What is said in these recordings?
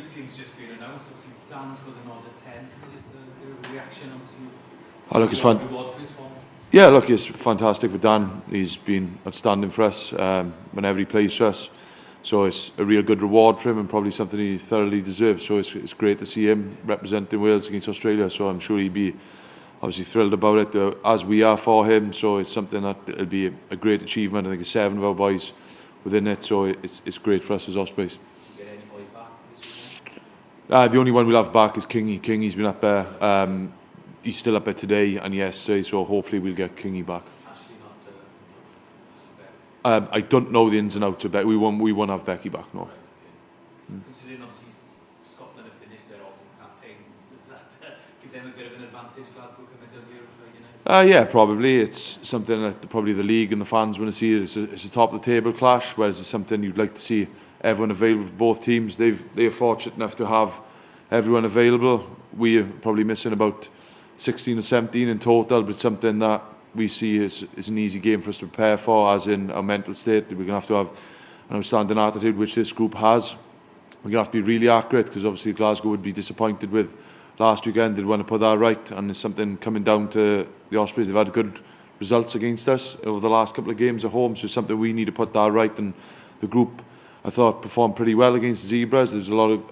Wales team's just been announced. Obviously, Dan's got an order 10. Can you just give a reaction? Obviously, look, it's fun. Reward for his form. Yeah, look, it's fantastic for Dan. He's been outstanding for us whenever he plays for us. So it's a real good reward for him and probably something he thoroughly deserves. So it's great to see him representing Wales against Australia. So I'm sure he'd be obviously thrilled about it, as we are for him. So it's something that it'll be a great achievement. I think it's 7 of our boys within it. So it's great for us as Ospreys. Get any boys back this weekend? The only one we'll have back is Kingy. Kingy's been up there. He's still up there today and yesterday, so hopefully we'll get Kingy back. Actually not I don't know the ins and outs of Becky. We won't have Becky back, no. right, okay. Considering obviously Scotland have finished their autumn campaign, does that give them a bit of an advantage, Glasgow coming down here on Friday night? Yeah, probably. It's something that probably the league and the fans want to see. It's a top of the table clash, whereas it's something you'd like to see everyone available for both teams. They're fortunate enough to have everyone available. We're probably missing about 16 or 17 in total, but something that we see is an easy game for us to prepare for, as in our mental state. We're going to have an outstanding attitude, which this group has. We're going to have to be really accurate, because obviously Glasgow would be disappointed with last weekend. They'd want to put that right, and it's something coming down to the Ospreys. They've had good results against us over the last couple of games at home, so it's something we need to put that right. And the group, I thought, performed pretty well against the Zebras. There's a lot of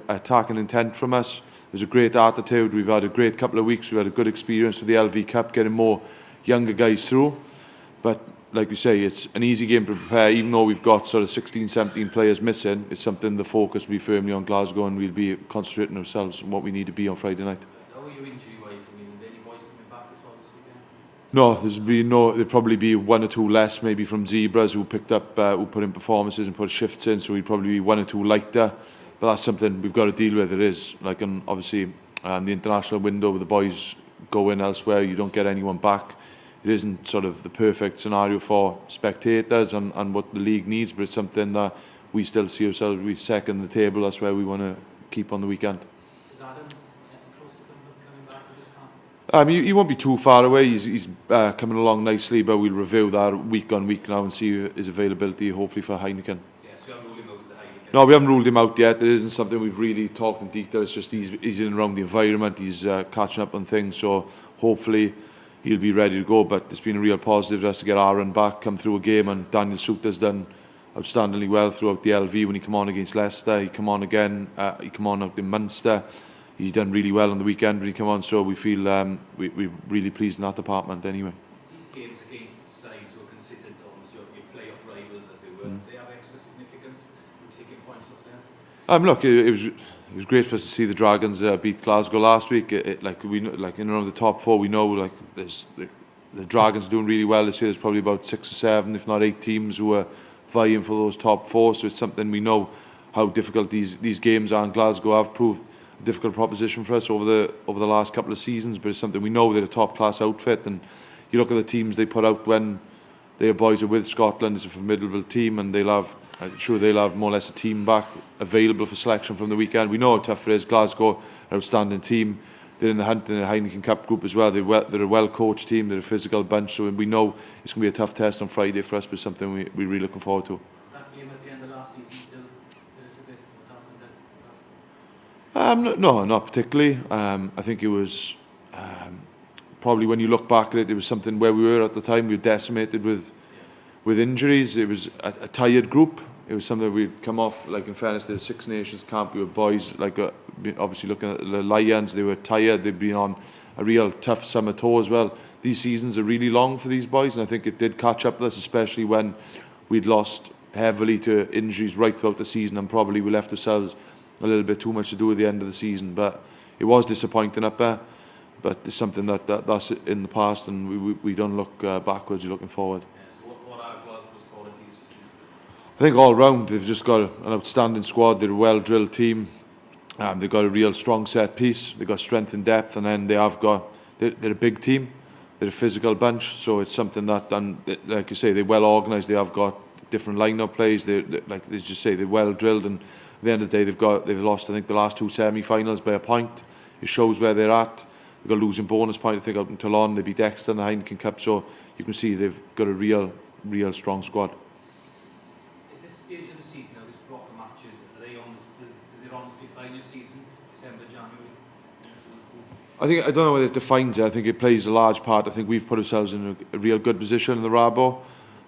attacking intent from us. There's a great attitude. We've had a great couple of weeks. We've had a good experience with the LV Cup, getting more younger guys through. But like we say, it's an easy game to prepare. Even though we've got sort of 16, 17 players missing, it's something the focus will be firmly on Glasgow, and we'll be concentrating ourselves on what we need to be on Friday night. How are you injury-wise? I mean, are there any boys coming back at all this weekend? No, there'll probably be 1 or 2 less, maybe from Zebras, who picked up, who put in performances and put shifts in. So we'd probably be 1 or 2 lighter. But that's something we've got to deal with. It is like, obviously, the international window with the boys going elsewhere, you don't get anyone back. It isn't sort of the perfect scenario for spectators and what the league needs, but it's something that we still see ourselves. We second the table. That's where we want to keep on the weekend. Is Adam close to coming back with his calf? He won't be too far away. He's coming along nicely, but we'll review that week on week now and see his availability, hopefully for Heineken. No, we haven't ruled him out yet. It isn't something we've really talked in detail. It's just he's in and around the environment. He's catching up on things. So hopefully he'll be ready to go. But it's been a real positive for us to get Aaron back, come through a game. And Daniel Suter's done outstandingly well throughout the LV. When he came on against Leicester, he came on again. He came on out in Munster. He done really well on the weekend when he came on. So we feel we're really pleased in that department anyway. These games against sides who are considered your playoff rivals, as it were, they have extra significance. Taking points off them. Look, it was great for us to see the Dragons beat Glasgow last week. Like in around the top 4, we know like the Dragons are doing really well this year. There's probably about 6 or 7, if not 8 teams who are vying for those top 4. So it's something we know how difficult these games are. And Glasgow have proved a difficult proposition for us over the last couple of seasons. But it's something we know they're a top class outfit. And you look at the teams they put out when their boys are with Scotland. It's a formidable team, and I'm sure they'll have more or less a team back available for selection from the weekend. We know how tough it is. Glasgow, an outstanding team. They're in the hunt in the Heineken Cup group as well. They're a well-coached team. They're a physical bunch. So we know it's going to be a tough test on Friday for us, but something we're really looking forward to. Was that game at the end of last season still a bit what happened then? No, not particularly. I think it was probably, when you look back at it, it was something where we were at the time. We were decimated with injuries. It was a tired group. It was something we'd come off, like in fairness, the Six Nations camp. We were boys, like obviously looking at the Lions, they were tired. They'd been on a real tough summer tour as well. These seasons are really long for these boys, and I think it did catch up with us, especially when we'd lost heavily to injuries right throughout the season, and probably we left ourselves a little bit too much to do at the end of the season. But it was disappointing up there. But it's something that's in the past, and we don't look backwards. We're looking forward. I think all round they've just got an outstanding squad. They're a well-drilled team. They've got a real strong set piece. They've got strength and depth, and then they're a big team. They're a physical bunch. So it's something that, and like you say, they're well organised. They have got different line-up plays. They're well-drilled, and at the end of the day, they've lost, I think, the last 2 semi-finals by a point. It shows where they're at. They've got a losing bonus point, I think, out in Toulon. They beat Exeter in the Heineken Cup. So you can see they've got a real strong squad. Stage of the season now, this block of matches, are they on? Does season, December, January? I don't know whether it defines it. I think it plays a large part. I think we've put ourselves in a real good position in the Rabo.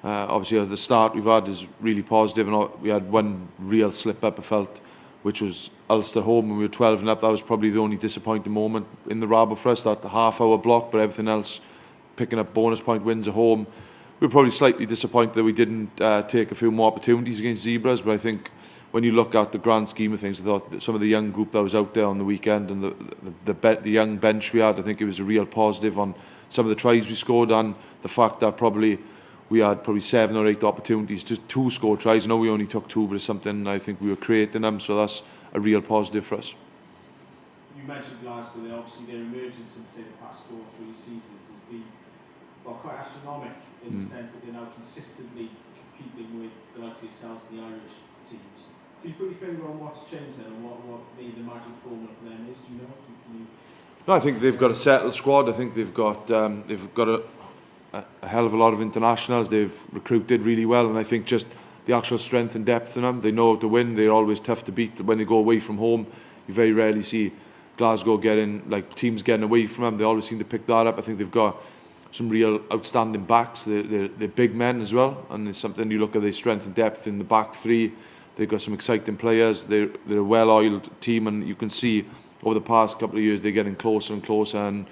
Obviously, at the start we've had is really positive, and we had one real slip up, I felt, which was Ulster home when we were 12 and up. That was probably the only disappointing moment in the Rabo for us, that half-hour block, but everything else, picking up bonus point wins at home. We were probably slightly disappointed that we didn't take a few more opportunities against Zebras, but I think when you look at the grand scheme of things, I thought that some of the young group that was out there on the weekend and the young bench we had, I think it was a real positive on some of the tries we scored, and the fact that we had probably 7 or 8 opportunities to score tries. I know we only took 2, but it's something I think we were creating them, so that's a real positive for us. You mentioned Glasgow there. Obviously their emergence since the past 4 or 3 seasons has been quite astronomical in the sense that they're now consistently competing with the likes of yourselves and the Irish teams. Can you put your finger on what's changed then and what the magic formula for them is? Do you know? No, I think they've got a settled squad. I think they've got a hell of a lot of internationals. They've recruited really well, and I think just the actual strength and depth in them. They know how to win. They're always tough to beat. When they go away from home, you very rarely see Glasgow teams getting away from them. They always seem to pick that up. I think they've got some real outstanding backs. They're big men as well, and it's something you look at their strength and depth in the back three. They've got some exciting players. They're a well-oiled team, and you can see over the past couple of years they're getting closer and closer, and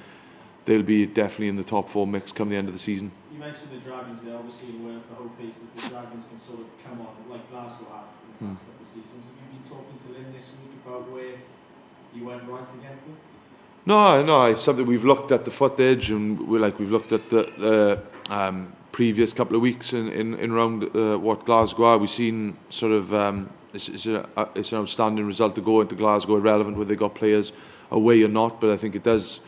they'll be definitely in the top 4 mix come the end of the season. You mentioned the Dragons there. Obviously in Wales the hope is that the Dragons can sort of come on like Glasgow have in the past couple of seasons. Have you been talking to Lynn this week about where you went right against them? No, it's something we've looked at the footage, and we've looked at the previous couple of weeks in around what Glasgow are. We've seen sort of it's an outstanding result to go into Glasgow, irrelevant whether they got players away or not, but I think it does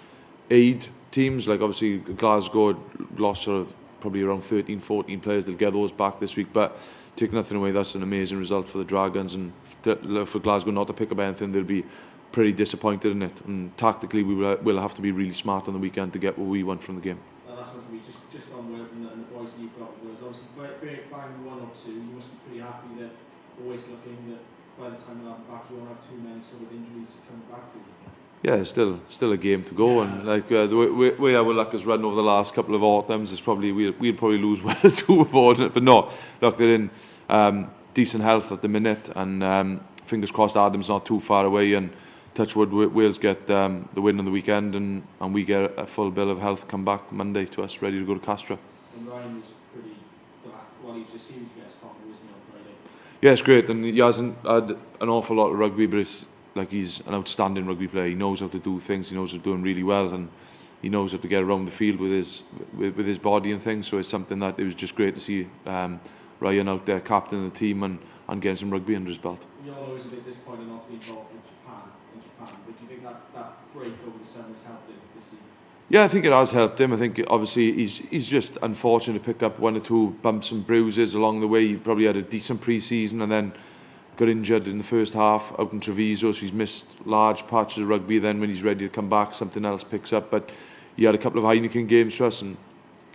aid teams. Like obviously Glasgow lost sort of probably around 13-14 players. They'll get those back this week, but take nothing away, that's an amazing result for the Dragons, and for Glasgow not to pick up anything, they'll be pretty disappointed in it, and tactically we'll have to be really smart on the weekend to get what we want from the game. That's what we just on Wales and the boys that you've got with Wales. Obviously buying 1 or 2, you must be pretty happy that always looking that by the time you'll have back you won't have too many sort of injuries coming back to you. Yeah, still a game to go, and the way our luck has run over the last couple of autumns is probably we'll probably lose 1 or 2 aboard it, but no, look, they're in decent health at the minute, and fingers crossed Adam's not too far away, and touch wood, Wales get the win on the weekend, and we get a full bill of health come back Monday to us ready to go to Castra. And Ryan was pretty, he was just huge against Tandy, wasn't he, on Friday? Yeah, it's great, and he hasn't had an awful lot of rugby, but it's like he's an outstanding rugby player. He knows how to do things. He knows how to do them really well, and he knows how to get around the field with his body and things. So it's something that it was just great to see Ryan out there captaining the team and getting some rugby under his belt. You're always a bit disappointed not to be involved in Japan, but do you think that break over the summer has helped him this season? Yeah, I think it has helped him. I think obviously he's just unfortunate to pick up 1 or 2 bumps and bruises along the way. He probably had a decent pre-season and then got injured in the first half out in Treviso, so he's missed large patches of rugby. Then when he's ready to come back, something else picks up. But he had a couple of Heineken games for us, and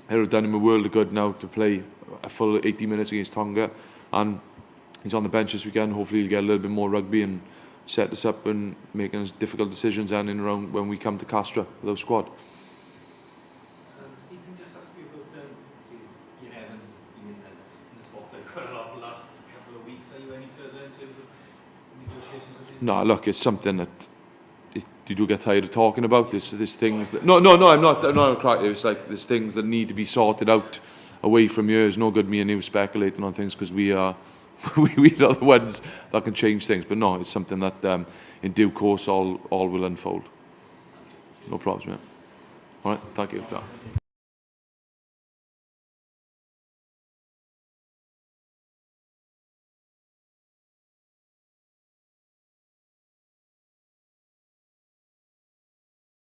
it would have done him a world of good now to play a full 80 minutes against Tonga. And he's on the bench this weekend. Hopefully he'll get a little bit more rugby and set us up and making us difficult decisions and in around when we come to Castra with our squad. Steve, can I just ask you about Ian Evans in the spotlight quite a lot the last couple of weeks. Are you any further in terms of negotiations with him? No, look, it's something that you do get tired of talking about. There's things that I'm not cracking. It's like there's things that need to be sorted out away from you. It's no good me and you speculating on things because we are the ones that can change things. But no, it's something that in due course all will unfold. No problems, mate. All right, thank you.